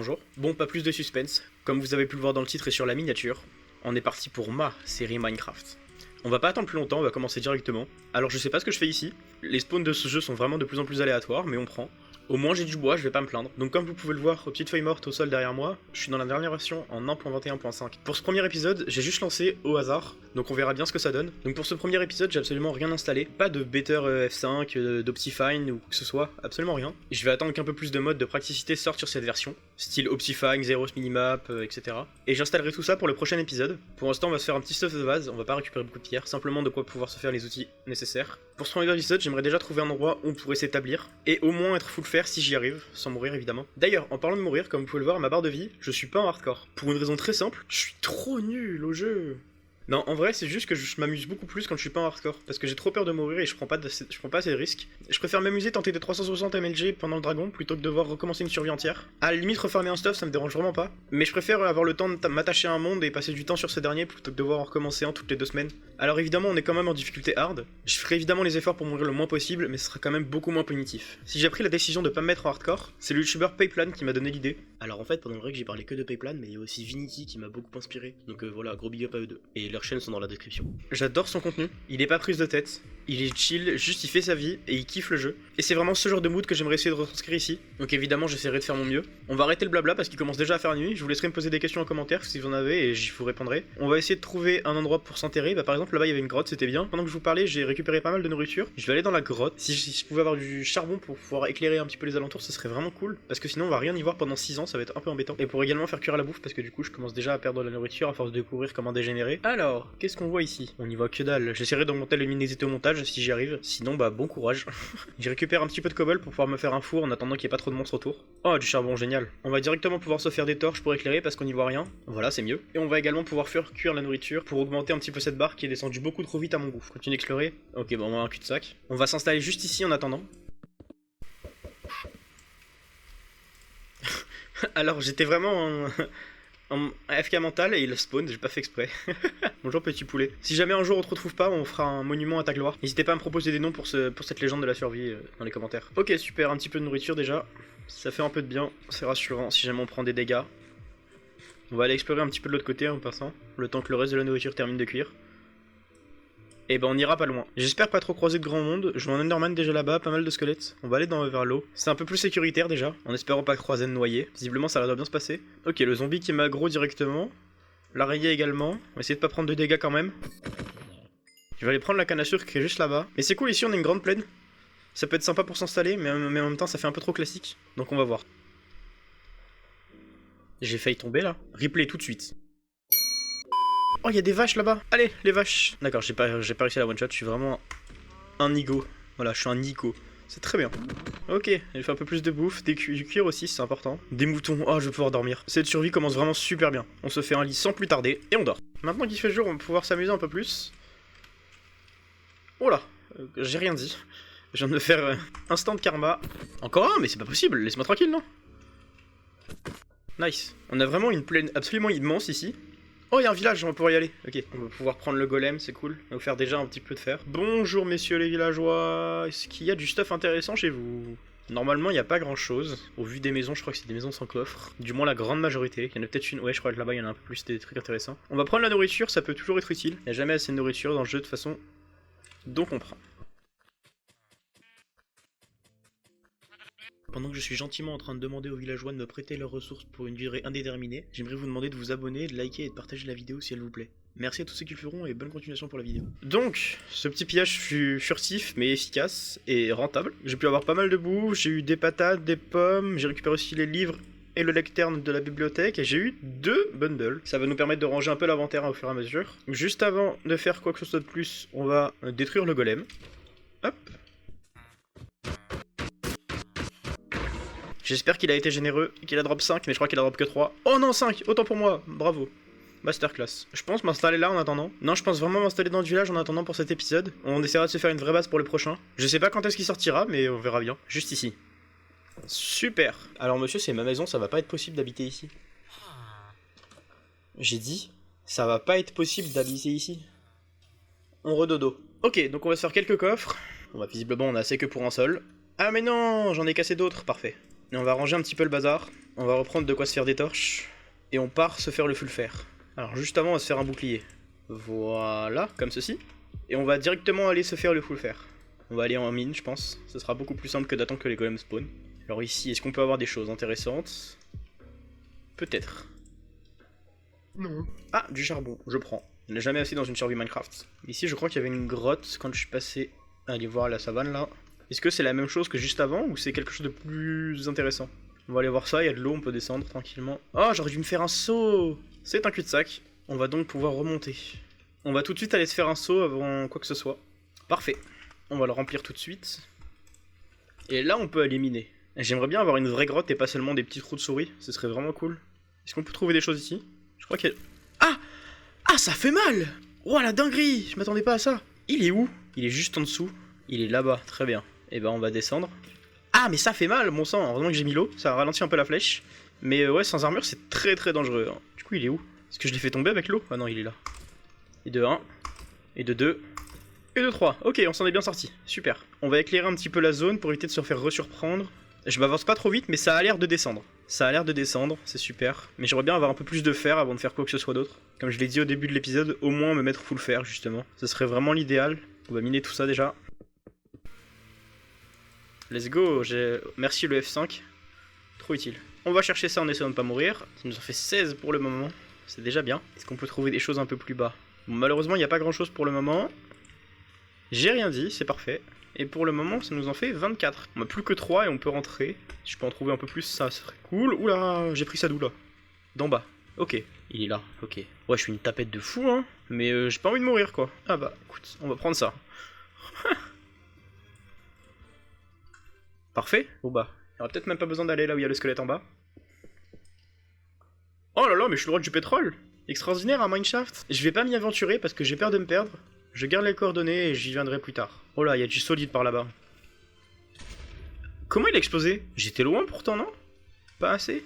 bonjour. Bon, pas plus de suspense. Comme vous avez pu le voir dans le titre et sur la miniature, on est parti pour ma série Minecraft. On va pas attendre plus longtemps, on va commencer directement. Alors je sais pas ce que je fais ici. Les spawns de ce jeu sont vraiment de plus en plus aléatoires, mais on prend. Au moins j'ai du bois, je vais pas me plaindre. Donc comme vous pouvez le voir aux petites feuilles mortes au sol derrière moi, je suis dans la dernière version en 1.21.5. Pour ce premier épisode, j'ai juste lancé au hasard, donc on verra bien ce que ça donne. Donc pour ce premier épisode, j'ai absolument rien installé. Pas de Better F5, d'Optifine ou quoi que ce soit, absolument rien. Je vais attendre qu'un peu plus de modes de praticité sortent sur cette version, style Optifine, Zeros Minimap, etc. Et j'installerai tout ça pour le prochain épisode. Pour l'instant, on va se faire un petit stuff de base, on va pas récupérer beaucoup de pierres, simplement de quoi pouvoir se faire les outils nécessaires. Pour ce premier épisode, j'aimerais déjà trouver un endroit où on pourrait s'établir, et au moins être full fer si j'y arrive, sans mourir évidemment. D'ailleurs, en parlant de mourir, comme vous pouvez le voir à ma barre de vie, je suis pas en hardcore. Pour une raison très simple, je suis trop nul au jeu. Non, en vrai, c'est juste que je m'amuse beaucoup plus quand je suis pas en hardcore, parce que j'ai trop peur de mourir et je prends pas assez de risques. Je préfère m'amuser, tenter des 360 MLG pendant le dragon, plutôt que devoir recommencer une survie entière. À la limite, refarmer un stuff, ça me dérange vraiment pas, mais je préfère avoir le temps de m'attacher à un monde et passer du temps sur ce dernier, plutôt que devoir en recommencer un toutes les 2 semaines. Alors évidemment, on est quand même en difficulté hard. Je ferai évidemment les efforts pour mourir le moins possible, mais ce sera quand même beaucoup moins punitif. Si j'ai pris la décision de pas me mettre en hardcore, c'est le youtubeur Payplan qui m'a donné l'idée. Alors en fait, pendant le break, j'ai parlé que de Payplan, mais il y a aussi Vinity qui m'a beaucoup inspiré. Donc voilà, gros big up à eux deux. Et leurs chaînes sont dans la description. J'adore son contenu, il est pas prise de tête, il est chill, juste il fait sa vie et il kiffe le jeu. Et c'est vraiment ce genre de mood que j'aimerais essayer de retranscrire ici. Donc évidemment j'essaierai de faire mon mieux. On va arrêter le blabla parce qu'il commence déjà à faire nuit, je vous laisserai me poser des questions en commentaire si vous en avez et j'y vous répondrai. On va essayer de trouver un endroit pour s'enterrer, par exemple là-bas il y avait une grotte, c'était bien. Pendant que je vous parlais j'ai récupéré pas mal de nourriture, je vais aller dans la grotte. Si je pouvais avoir du charbon pour pouvoir éclairer un petit peu les alentours, ce serait vraiment cool. Parce que sinon on va rien y voir pendant 6 ans, ça va être un peu embêtant. Et pour également faire cuire la bouffe parce que du coup je commence déjà à perdre la nourriture à force de courir comme un dégénéré. Alors, qu'est-ce qu'on voit ici? On y voit que dalle. J'essaierai d'augmenter la luminosité au montage si j'y arrive. Sinon, bah bon courage. Je récupère un petit peu de cobble pour pouvoir me faire un four en attendant qu'il n'y ait pas trop de monstres autour. Oh, du charbon, génial. On va directement pouvoir se faire des torches pour éclairer parce qu'on n'y voit rien. Voilà, c'est mieux. Et on va également pouvoir faire cuire la nourriture pour augmenter un petit peu cette barre qui est descendue beaucoup trop vite à mon goût. Continue d'explorer. Ok, bon, on a un cul-de-sac. On va s'installer juste ici en attendant. Alors, j'étais vraiment en AFK mental et il spawn, j'ai pas fait exprès. Bonjour petit poulet. Si jamais un jour on te retrouve pas, on fera un monument à ta gloire. N'hésitez pas à me proposer des noms pour cette légende de la survie dans les commentaires. Ok, super, un petit peu de nourriture déjà. Ça fait un peu de bien, c'est rassurant si jamais on prend des dégâts. On va aller explorer un petit peu de l'autre côté en passant, le temps que le reste de la nourriture termine de cuire. Et ben on ira pas loin. J'espère pas trop croiser de grand monde. Je vois un Enderman déjà là-bas, pas mal de squelettes. On va aller vers l'eau. C'est un peu plus sécuritaire déjà, en espérant pas croiser de noyer. Visiblement ça a l'air de bien se passer. Ok, le zombie qui m'aggro directement. L'araignée également. On va essayer de pas prendre de dégâts quand même. Je vais aller prendre la canne à sucre qui est juste là-bas. Mais c'est cool, ici on a une grande plaine. Ça peut être sympa pour s'installer, mais en même temps ça fait un peu trop classique. Donc on va voir. J'ai failli tomber là. Replay tout de suite. Oh, il y a des vaches là-bas. Allez, les vaches. D'accord, j'ai pas réussi à la one-shot. Je suis vraiment un nigo. Voilà, je suis un nico. C'est très bien. Ok, j'ai fait un peu plus de bouffe. Du cuir aussi, c'est important. Des moutons. Oh, je vais pouvoir dormir. Cette survie commence vraiment super bien. On se fait un lit sans plus tarder et on dort. Maintenant qu'il fait jour, on va pouvoir s'amuser un peu plus. Oh là, j'ai rien dit. Je viens de me faire instant karma. Encore un, mais c'est pas possible. Laisse-moi tranquille, non? Nice. On a vraiment une plaine absolument immense ici. Oh, il y a un village, on va pouvoir y aller. Ok, on va pouvoir prendre le golem, c'est cool. On va vous faire déjà un petit peu de fer. Bonjour, messieurs les villageois. Est-ce qu'il y a du stuff intéressant chez vous? Normalement, il n'y a pas grand-chose. Au vu des maisons, je crois que c'est des maisons sans coffre. Du moins, la grande majorité. Il y en a peut-être une... Ouais, je crois que là-bas, il y en a un peu plus des trucs intéressants. On va prendre la nourriture, ça peut toujours être utile. Il n'y a jamais assez de nourriture dans le jeu, de toute façon. Donc, on prend. Pendant que je suis gentiment en train de demander aux villageois de me prêter leurs ressources pour une durée indéterminée, j'aimerais vous demander de vous abonner, de liker et de partager la vidéo si elle vous plaît. Merci à tous ceux qui le feront et bonne continuation pour la vidéo. Donc, ce petit pillage fut furtif mais efficace et rentable. J'ai pu avoir pas mal de bouffe, j'ai eu des patates, des pommes, j'ai récupéré aussi les livres et le lectern de la bibliothèque et j'ai eu 2 bundles. Ça va nous permettre de ranger un peu l'inventaire au fur et à mesure. Juste avant de faire quoi que ce soit de plus, on va détruire le golem. Hop. J'espère qu'il a été généreux, qu'il a drop 5, mais je crois qu'il a drop que 3. Oh non, 5, autant pour moi, bravo. Masterclass. Je pense m'installer là en attendant. Non, je pense vraiment m'installer dans le village en attendant pour cet épisode. On essaiera de se faire une vraie base pour le prochain. Je sais pas quand est-ce qu'il sortira, mais on verra bien. Juste ici. Super. Alors monsieur, c'est ma maison, ça va pas être possible d'habiter ici. J'ai dit, ça va pas être possible d'habiter ici. On redodo. Ok, donc on va se faire quelques coffres. Bon bah visiblement on a assez que pour un seul. Ah mais non, j'en ai cassé d'autres, parfait. Et on va ranger un petit peu le bazar. On va reprendre de quoi se faire des torches. Et on part se faire le full fer. Alors juste avant, on va se faire un bouclier. Voilà, comme ceci. Et on va directement aller se faire le full fer. On va aller en mine, je pense. Ce sera beaucoup plus simple que d'attendre que les golems spawn. Alors ici, est-ce qu'on peut avoir des choses intéressantes? Peut-être. Non. Ah, du charbon, je prends. Je n'ai jamais assez dans une survie Minecraft. Ici, je crois qu'il y avait une grotte quand je suis passé à aller voir la savane là. Est-ce que c'est la même chose que juste avant ou c'est quelque chose de plus intéressant? On va aller voir ça, il y a de l'eau, on peut descendre tranquillement. Oh, j'aurais dû me faire un saut! C'est un cul-de-sac. On va donc pouvoir remonter. On va tout de suite aller se faire un saut avant quoi que ce soit. Parfait. On va le remplir tout de suite. Et là, on peut aller miner. J'aimerais bien avoir une vraie grotte et pas seulement des petits trous de souris. Ce serait vraiment cool. Est-ce qu'on peut trouver des choses ici? Je crois qu'il y a... Ah! Ah, ça fait mal! Oh, la dinguerie! Je m'attendais pas à ça. Il est où? Il est juste en dessous. Il est là-bas. Très bien. Et ben, on va descendre. Ah, mais ça fait mal, mon sang. Heureusement que j'ai mis l'eau. Ça ralentit un peu la flèche. Mais ouais, sans armure, c'est très très dangereux. Hein. Du coup, il est où? Est-ce que je l'ai fait tomber avec l'eau? Ah non, il est là. Et de 1. Et de 2. Et de 3. Ok, on s'en est bien sorti. Super. On va éclairer un petit peu la zone pour éviter de se faire resurprendre. Je m'avance pas trop vite, mais ça a l'air de descendre. Ça a l'air de descendre, c'est super. Mais j'aimerais bien avoir un peu plus de fer avant de faire quoi que ce soit d'autre. Comme je l'ai dit au début de l'épisode, au moins me mettre full fer, justement. Ce serait vraiment l'idéal. On va miner tout ça déjà. Let's go, merci le F5. Trop utile. On va chercher ça en essayant de ne pas mourir. Ça nous en fait 16 pour le moment. C'est déjà bien. Est-ce qu'on peut trouver des choses un peu plus bas? Bon, malheureusement, il n'y a pas grand chose pour le moment. J'ai rien dit, c'est parfait. Et pour le moment, ça nous en fait 24. On a plus que 3 et on peut rentrer. Si je peux en trouver un peu plus, ça serait cool. Oula, j'ai pris ça d'où là? D'en bas. Ok, il est là, ok. Ouais, je suis une tapette de fou, hein. Mais j'ai pas envie de mourir, quoi. Ah bah, écoute, on va prendre ça. Parfait. Bon bah, il y aura peut-être même pas besoin d'aller là où il y a le squelette en bas. Oh là là, mais je suis le roi du pétrole! Extraordinaire un mineshaft. Je vais pas m'y aventurer parce que j'ai peur de me perdre. Je garde les coordonnées et j'y viendrai plus tard. Oh là, il y a du solide par là-bas. Comment il a explosé? J'étais loin pourtant, non? Pas assez?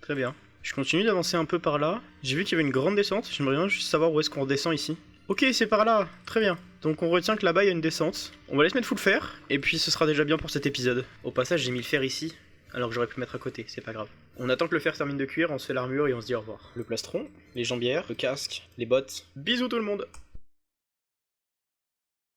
Très bien. Je continue d'avancer un peu par là. J'ai vu qu'il y avait une grande descente. J'aimerais bien juste savoir où est-ce qu'on redescend ici. Ok, c'est par là. Très bien. Donc on retient que là-bas il y a une descente. On va aller se mettre full fer. Et puis ce sera déjà bien pour cet épisode. Au passage, j'ai mis le fer ici. Alors que j'aurais pu le mettre à côté, c'est pas grave. On attend que le fer termine de cuire, on se fait l'armure et on se dit au revoir. Le plastron, les jambières, le casque, les bottes. Bisous tout le monde!